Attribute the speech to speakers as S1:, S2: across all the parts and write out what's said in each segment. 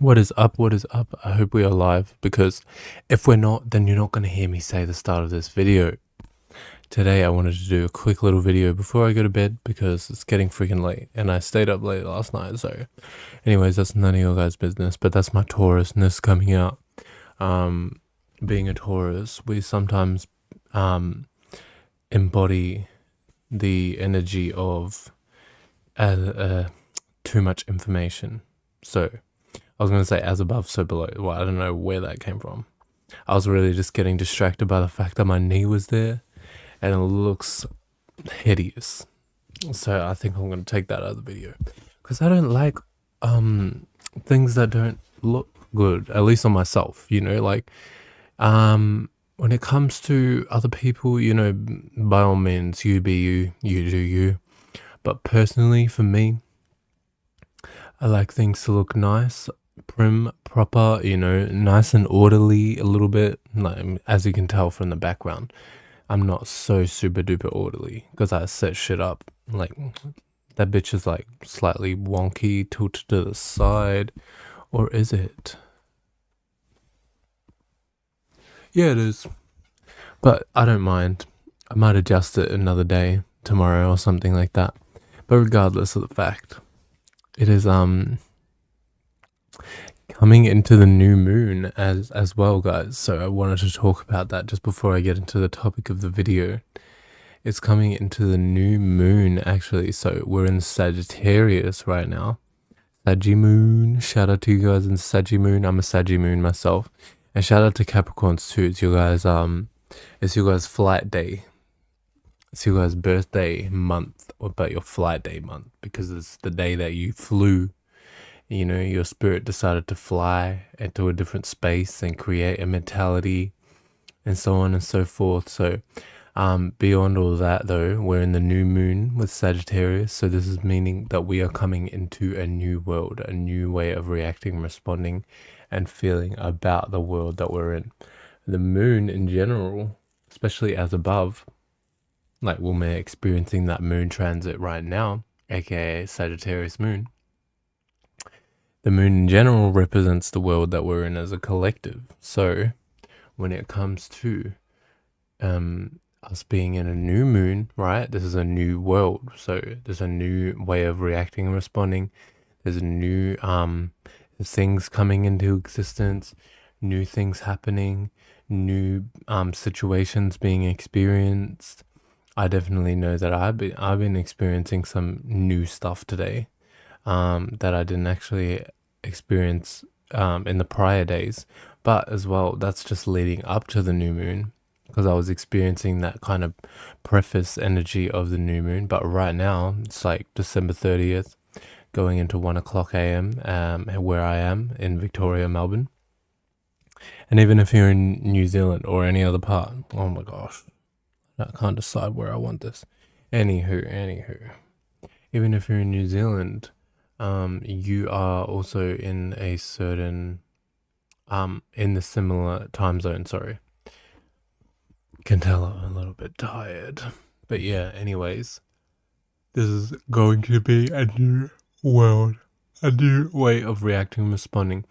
S1: What is up? What is up? I hope we are live, because if we're not, then you're not going to hear me say the start of this video. Today I wanted to do a quick little video before I go to bed because it's getting freaking late and I stayed up late last night. So anyways, that's none of your guys' business, but that's my Taurusness coming out. Being a Taurus, we sometimes embody the energy of too much information. So I was going to say as above, so below. Well, I don't know where that came from. I was really just getting distracted by the fact that my knee was there and it looks hideous. So I think I'm going to take that out of the video because I don't like things that don't look good, at least on myself, like when it comes to other people, by all means, you be you, you do you. But personally, for me, I like things to look nice, prim, proper, nice and orderly a little bit. Like, as you can tell from the background, I'm not so super duper orderly because I set shit up. Like, that bitch is like slightly wonky, tilted to the side. Or is it? Yeah, it is. But I don't mind. I might adjust it another day, tomorrow or something like that. But regardless of the fact, it is coming into the new moon as well, guys. So I wanted to talk about that just before I get into the topic of the video. It's coming into the new moon, actually. So we're in Sagittarius right now. Saggy moon. Shout out to you guys in Saggy moon. I'm a Saggy moon myself. And shout out to Capricorns too. It's your guys' flight day. It's your guys' birthday month, but your flight day month, because it's the day that you flew. Your spirit decided to fly into a different space and create a mentality and so on and so forth. So beyond all that, though, we're in the new moon with Sagittarius. So this is meaning that we are coming into a new world, a new way of reacting, responding, and feeling about the world that we're in. The moon in general, especially as above, like when we're experiencing that moon transit right now, aka Sagittarius moon. The moon in general represents the world that we're in as a collective. So when it comes to us being in a new moon, right? This is a new world. So there's a new way of reacting and responding. There's a new things coming into existence, new things happening, new situations being experienced. I definitely know that I've been experiencing some new stuff today that I didn't actually experience in the prior days. But as well, that's just leading up to the new moon, because I was experiencing that kind of preface energy of the new moon. But right now, it's like December 30th, going into 1 o'clock a.m. Where I am in Victoria, Melbourne. And even if you're in New Zealand or any other part, oh my gosh, I can't decide where I want this. Anywho, even if you're in New Zealand, you are also in a certain, in the similar time zone, sorry. Can tell I'm a little bit tired. But yeah, anyways, this is going to be a new world, a new way of reacting and responding,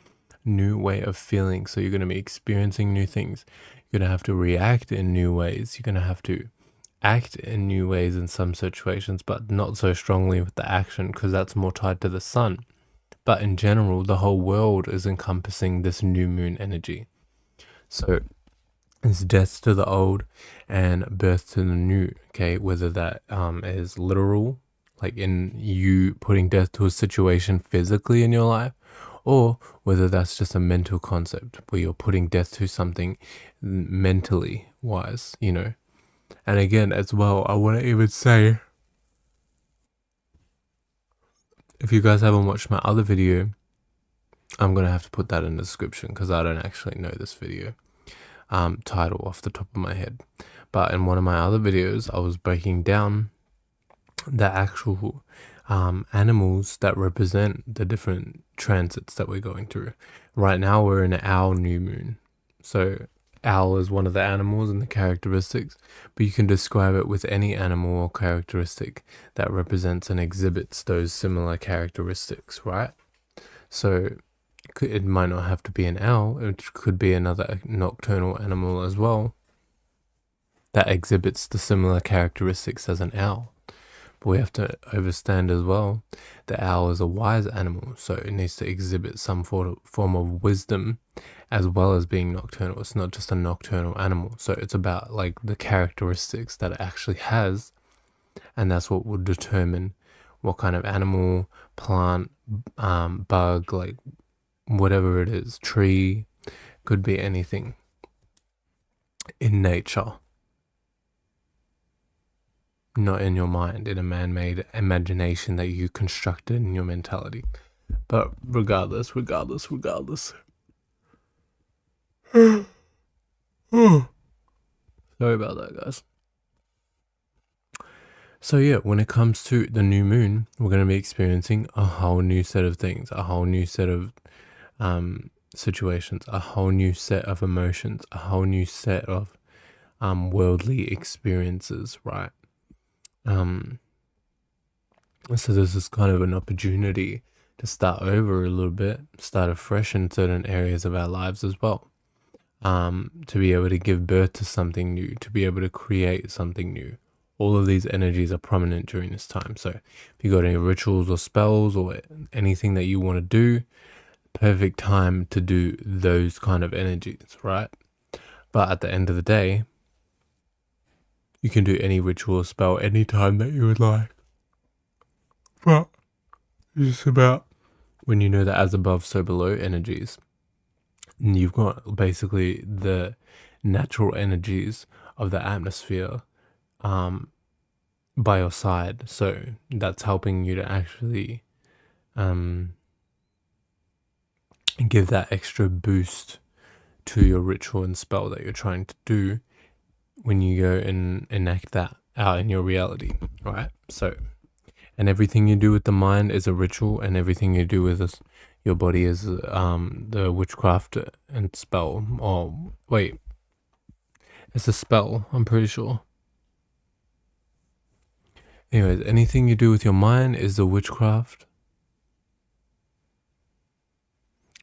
S1: new way of feeling. So you're going to be experiencing new things. You're going to have to react in new ways. You're going to have to act in new ways in some situations, but not so strongly with the action, because that's more tied to the sun. But in general, the whole world is encompassing this new moon energy. So it's death to the old and birth to the new, okay? Whether that is literal, like in you putting death to a situation physically in your life, or whether that's just a mental concept where you're putting death to something mentally wise, And again, as well, I want to even say, if you guys haven't watched my other video, I'm going to have to put that in the description because I don't actually know this video title off the top of my head. But in one of my other videos, I was breaking down the actual animals that represent the different transits that we're going through. Right now, we're in an owl new moon. So owl is one of the animals and the characteristics, but you can describe it with any animal or characteristic that represents and exhibits those similar characteristics, right? So it might not have to be an owl. It could be another nocturnal animal as well that exhibits the similar characteristics as an owl. But we have to understand as well, the owl is a wise animal, so it needs to exhibit some form of wisdom as well as being nocturnal. It's not just a nocturnal animal. So it's about like the characteristics that it actually has, and that's what will determine what kind of animal, plant, bug, like whatever it is, tree, could be anything in nature. Not in your mind, in a man-made imagination that you constructed in your mentality. But regardless. Sorry about that, guys. So yeah, when it comes to the new moon, we're going to be experiencing a whole new set of things, a whole new set of situations, a whole new set of emotions, a whole new set of worldly experiences, right? So this is kind of an opportunity to start over a little bit, start afresh in certain areas of our lives as well. To be able to give birth to something new, to be able to create something new. All of these energies are prominent during this time. So if you got any rituals or spells or anything that you want to do, perfect time to do those kind of energies, right? But at the end of the day, you can do any ritual or spell anytime that you would like. But it's just about when you know that as above, so below energies. And you've got basically the natural energies of the atmosphere by your side. So that's helping you to actually give that extra boost to your ritual and spell that you're trying to do when you go and enact that out in your reality, right? So, and everything you do with the mind is a ritual, and everything you do with your body is the witchcraft and spell. Or wait, it's a spell, I'm pretty sure. Anyways, anything you do with your mind is the witchcraft,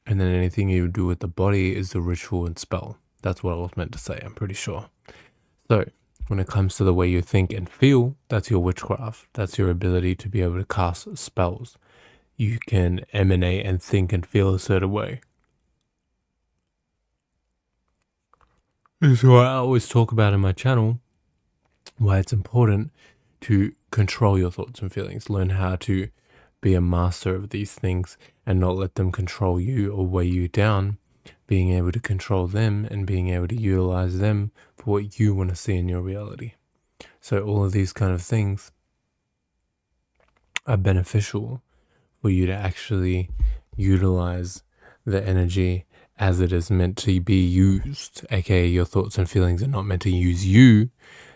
S1: and then anything you do with the body is the ritual and spell. That's what I was meant to say, I'm pretty sure. So when it comes to the way you think and feel, that's your witchcraft. That's your ability to be able to cast spells. You can emanate and think and feel a certain way. This is what I always talk about in my channel, why it's important to control your thoughts and feelings. Learn how to be a master of these things and not let them control you or weigh you down. Being able to control them and being able to utilize them for what you want to see in your reality. So all of these kind of things are beneficial for you to actually utilize the energy as it is meant to be used, aka your thoughts and feelings are not meant to use you,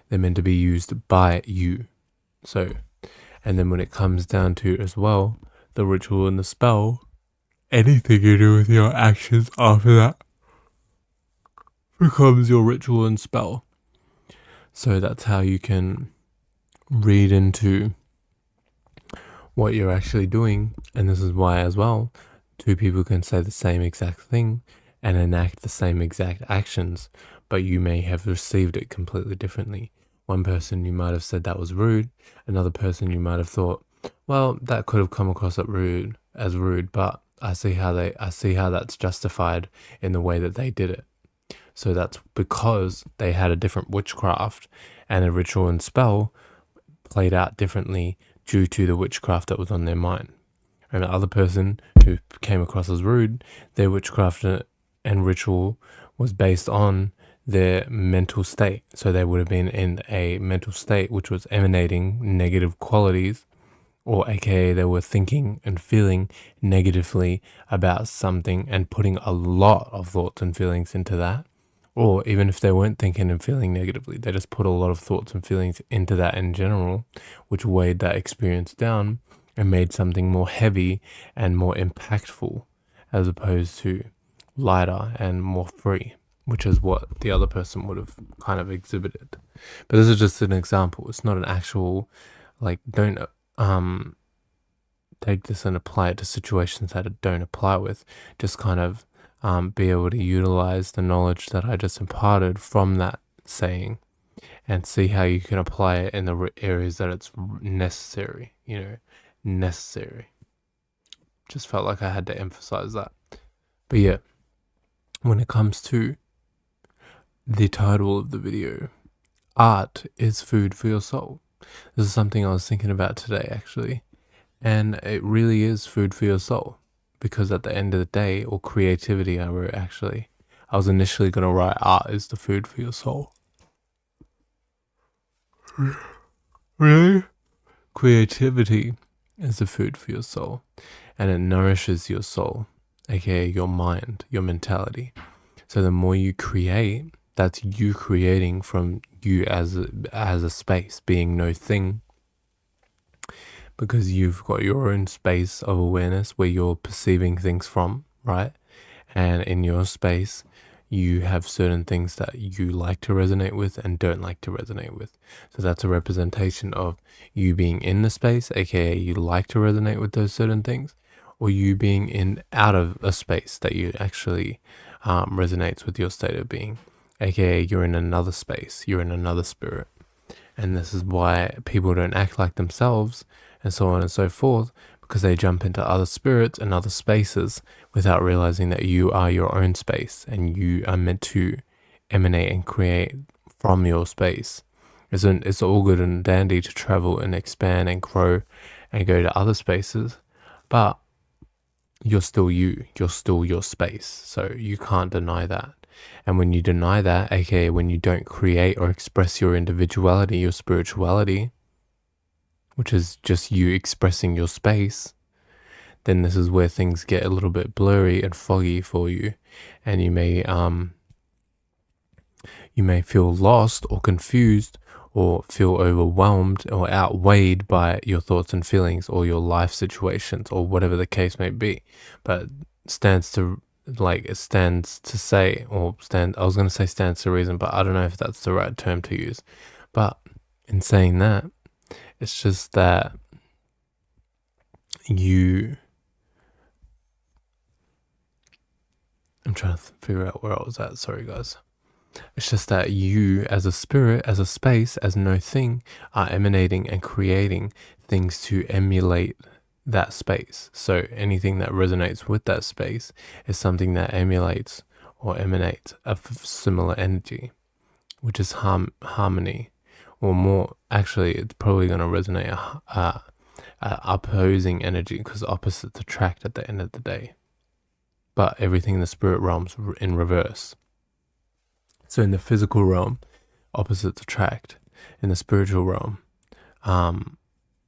S1: they're meant to be used by you. So, and then when it comes down to as well, the ritual and the spell, anything you do with your actions after that becomes your ritual and spell. So that's how you can read into what you're actually doing. And this is why as well, two people can say the same exact thing and enact the same exact actions, but you may have received it completely differently. One person you might have said that was rude, another person you might have thought, well, that could have come across as rude, but I see how that's justified in the way that they did it. So that's because they had a different witchcraft, and a ritual and spell played out differently due to the witchcraft that was on their mind. And the other person who came across as rude, their witchcraft and ritual was based on their mental state. So they would have been in a mental state which was emanating negative qualities, or aka they were thinking and feeling negatively about something and putting a lot of thoughts and feelings into that. Or even if they weren't thinking and feeling negatively, they just put a lot of thoughts and feelings into that in general, which weighed that experience down and made something more heavy and more impactful, as opposed to lighter and more free, which is what the other person would have kind of exhibited. But this is just an example. It's not an actual, like, don't take this and apply it to situations that it don't apply with. Just kind of be able to utilize the knowledge that I just imparted from that saying and see how you can apply it in the areas that it's necessary, necessary. Just felt like I had to emphasize that. But yeah, when it comes to the title of the video, art is food for your soul. This is something I was thinking about today, actually. And it really is food for your soul. Because at the end of the day, or creativity, I was initially going to write art is the food for your soul. Really? Creativity is the food for your soul. And it nourishes your soul, aka your mind, your mentality. So the more you create, that's you creating from you as a space, being no thing. Because you've got your own space of awareness where you're perceiving things from, right? And in your space, you have certain things that you like to resonate with and don't like to resonate with. So that's a representation of you being in the space, aka you like to resonate with those certain things, or you being out of a space that you actually resonates with your state of being, aka you're in another space, you're in another spirit. And this is why people don't act like themselves and so on and so forth, because they jump into other spirits and other spaces without realizing that you are your own space and you are meant to emanate and create from your space. It's all good and dandy to travel and expand and grow and go to other spaces, but you're still you. You're still your space. So you can't deny that. And when you deny that, aka when you don't create or express your individuality, your spirituality, which is just you expressing your space, then this is where things get a little bit blurry and foggy for you. And you may feel lost or confused or feel overwhelmed or outweighed by your thoughts and feelings or your life situations or whatever the case may be. But it stands to reason, but I don't know if that's the right term to use. But in saying that, it's just that I'm trying to figure out where I was at. Sorry, guys. It's just that you, as a spirit, as a space, as no thing, are emanating and creating things to emulate that space. So anything that resonates with that space is something that emulates or emanates a similar energy, which is harmony, or more. Actually, it's probably going to resonate a opposing energy, because opposites attract at the end of the day. But everything in the spirit realm's in reverse. So in the physical realm, opposites attract. In the spiritual realm,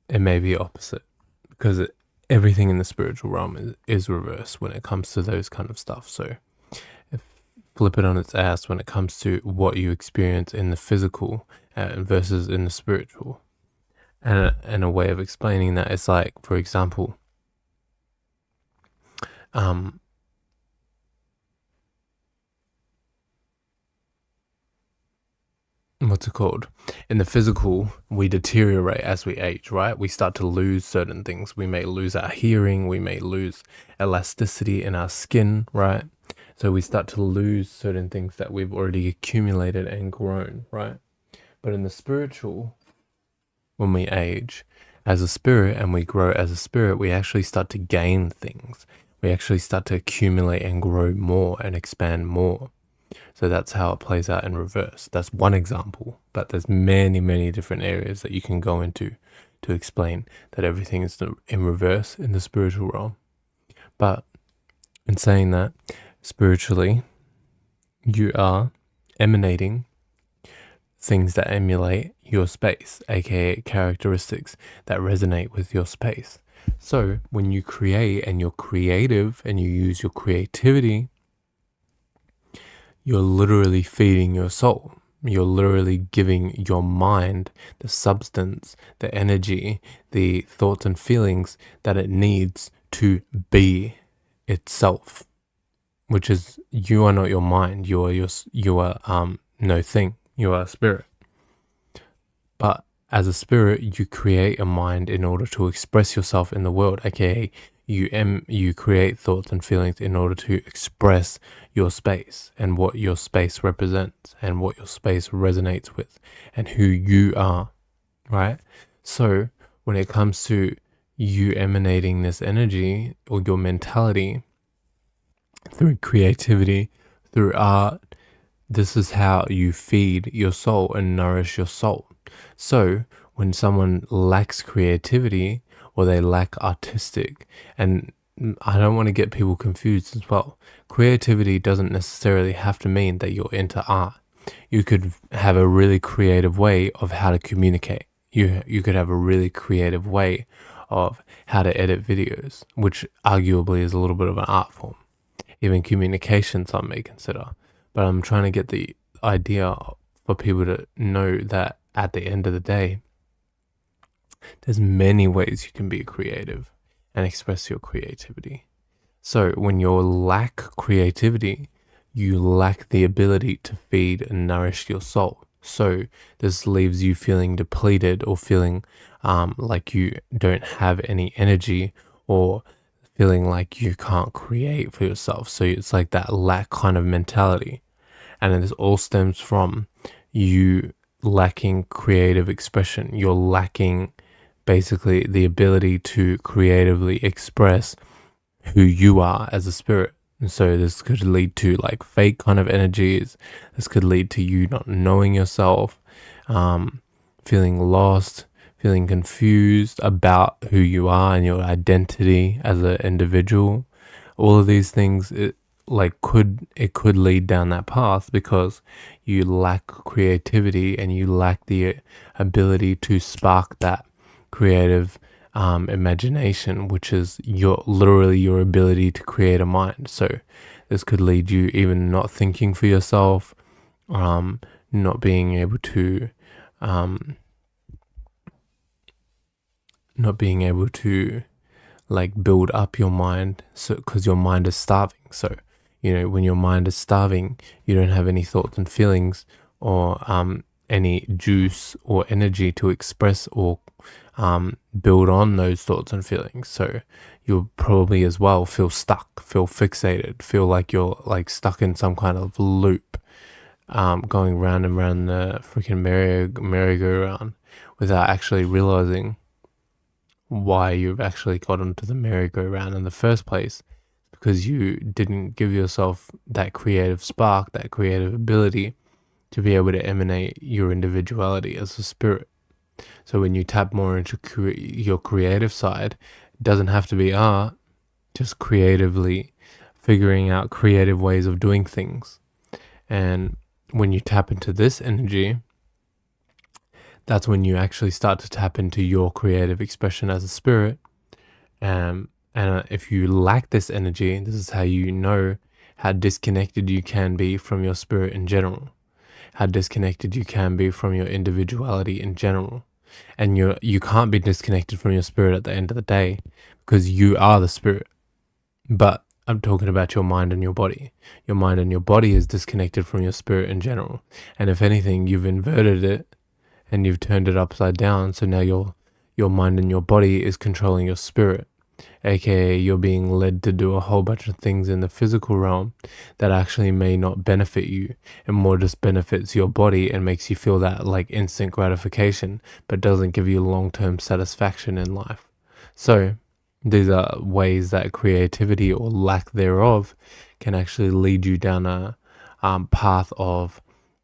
S1: it may be opposite, because everything in the spiritual realm is reverse when it comes to those kind of stuff. So flip it on its ass when it comes to what you experience in the physical versus in the spiritual. And a way of explaining that is like, for example, what's it called? In the physical, we deteriorate as we age, right? We start to lose certain things. We may lose our hearing. We may lose elasticity in our skin, right? So we start to lose certain things that we've already accumulated and grown, right? But in the spiritual, when we age as a spirit and we grow as a spirit, we actually start to gain things. We actually start to accumulate and grow more and expand more. So that's how it plays out in reverse. That's one example, but there's many, many different areas that you can go into to explain that everything is in reverse in the spiritual realm. But in saying that, spiritually, you are emanating things that emulate your space, aka characteristics that resonate with your space. So when you create and you're creative and you use your creativity, you're literally feeding your soul. You're literally giving your mind the substance, the energy, the thoughts and feelings that it needs to be itself. Which is, you are not your mind. You are no thing. You are spirit. But as a spirit, you create a mind in order to express yourself in the world, aka you create thoughts and feelings in order to express your space and what your space represents and what your space resonates with and who you are, right? So when it comes to you emanating this energy or your mentality through creativity, through art, this is how you feed your soul and nourish your soul. So when someone lacks creativity or they lack artistic, and I don't want to get people confused as well, creativity doesn't necessarily have to mean that you're into art. You could have a really creative way of how to communicate. You could have a really creative way of how to edit videos, which arguably is a little bit of an art form. Even communication, some may consider. But I'm trying to get the idea for people to know that at the end of the day, there's many ways you can be creative and express your creativity. So when you lack creativity, you lack the ability to feed and nourish your soul. So this leaves you feeling depleted or feeling like you don't have any energy or feeling like you can't create for yourself. So it's like that lack kind of mentality. And this all stems from you lacking creative expression. You're lacking basically the ability to creatively express who you are as a spirit. And so this could lead to like fake kind of energies. This could lead to you not knowing yourself, feeling lost, feeling confused about who you are and your identity as an individual. All of these things, it could lead down that path because you lack creativity and you lack the ability to spark that creative imagination, which is literally your ability to create a mind. So this could lead you even not thinking for yourself, not being able to like build up your mind, so because your mind is starving. So when your mind is starving, you don't have any thoughts and feelings or any juice or energy to express or build on those thoughts and feelings. So you'll probably as well feel stuck, feel fixated, feel like you're like stuck in some kind of loop, going round and round the freaking merry-go-round without actually realizing why you've actually got onto the merry-go-round in the first place, because you didn't give yourself that creative spark, that creative ability to be able to emanate your individuality as a spirit. So when you tap more into your creative side, it doesn't have to be art, just creatively figuring out creative ways of doing things. And when you tap into this energy, that's when you actually start to tap into your creative expression as a spirit. And if you lack this energy, this is how you know how disconnected you can be from your spirit in general, how disconnected you can be from your individuality in general. And you can't be disconnected from your spirit at the end of the day, because you are the spirit. But I'm talking about your mind and your body. Your mind and your body is disconnected from your spirit in general. And if anything, you've inverted it and you've turned it upside down. So now your mind and your body is controlling your spirit, aka you're being led to do a whole bunch of things in the physical realm that actually may not benefit you, and more just benefits your body and makes you feel that like instant gratification, but doesn't give you long-term satisfaction in life. So these are ways that creativity or lack thereof can actually lead you down a path of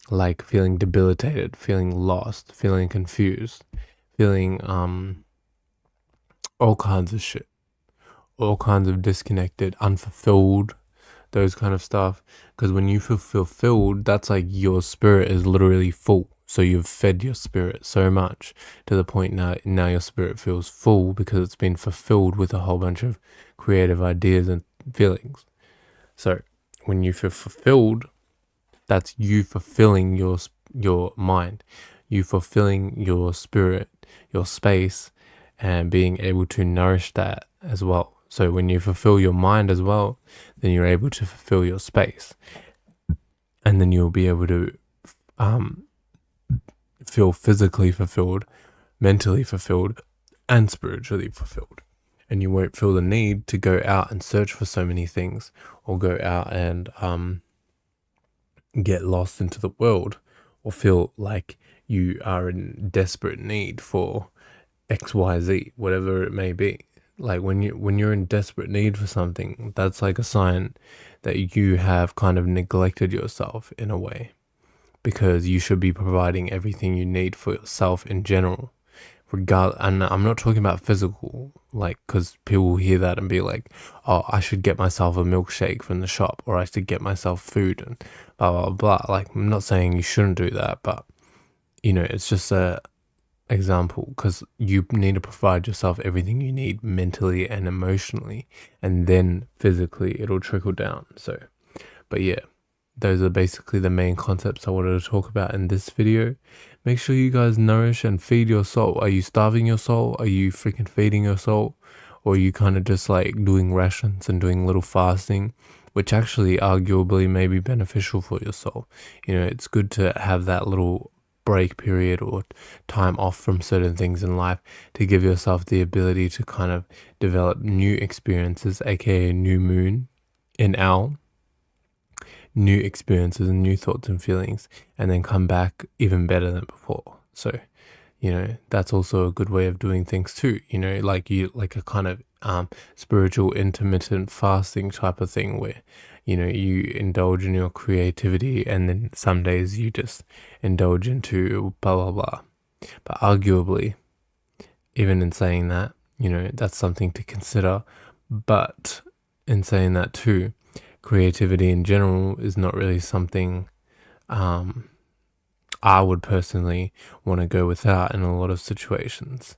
S1: like feeling debilitated, feeling lost, feeling confused, feeling all kinds of shit, all kinds of disconnected, unfulfilled, those kind of stuff. Because when you feel fulfilled, that's like your spirit is literally full. So you've fed your spirit so much to the point now your spirit feels full because it's been fulfilled with a whole bunch of creative ideas and feelings. So when you feel fulfilled, that's you fulfilling your mind, you fulfilling your spirit, your space, and being able to nourish that as well. So when you fulfill your mind as well, then you're able to fulfill your space, and then you'll be able to feel physically fulfilled mentally fulfilled and spiritually fulfilled. And you won't feel the need to go out and search for so many things, or go out and get lost into the world, or feel like you are in desperate need for XYZ, whatever it may be. Like when you're in desperate need for something, that's like a sign that you have kind of neglected yourself in a way, because you should be providing everything you need for yourself in general. And I'm not talking about physical, like, because people will hear that and be like, oh, I should get myself a milkshake from the shop, or I should get myself food and blah blah blah. Like, I'm not saying you shouldn't do that, but it's just a example, because you need to provide yourself everything you need mentally and emotionally, and then physically it'll trickle down. So, but yeah, those are basically the main concepts I wanted to talk about in this video. Make sure you guys nourish and feed your soul. Are you starving your soul? Are you freaking feeding your soul? Or are you kind of just like doing rations and doing little fasting, which actually arguably may be beneficial for your soul? It's good to have that little break period or time off from certain things in life to give yourself the ability to kind of develop new experiences, aka new moon in owl, new experiences and new thoughts and feelings, and then come back even better than before. So, that's also a good way of doing things too. Like a kind of spiritual intermittent fasting type of thing, where you indulge in your creativity, and then some days you just indulge into blah blah blah. But arguably, even in saying that, that's something to consider. But in saying that too, creativity in general is not really something I would personally want to go without in a lot of situations.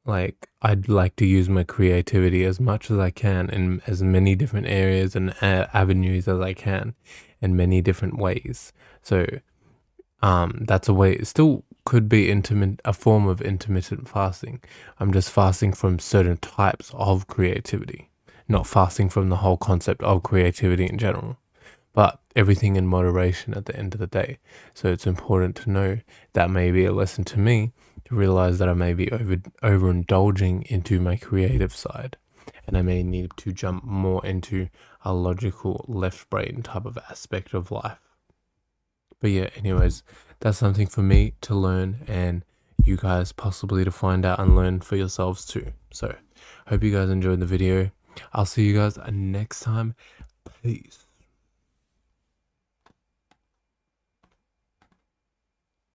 S1: Like, I'd like to use my creativity as much as I can in as many different areas and avenues as I can, in many different ways. So that's a way. It still could be a form of intermittent fasting. I'm just fasting from certain types of creativity, not fasting from the whole concept of creativity in general, but everything in moderation at the end of the day. So it's important to know that may be a lesson to me, to realize that I may be overindulging into my creative side, and I may need to jump more into a logical left brain type of aspect of life. But yeah, anyways, that's something for me to learn, and you guys possibly to find out and learn for yourselves too. So hope you guys enjoyed the video. I'll see you guys next time. Peace.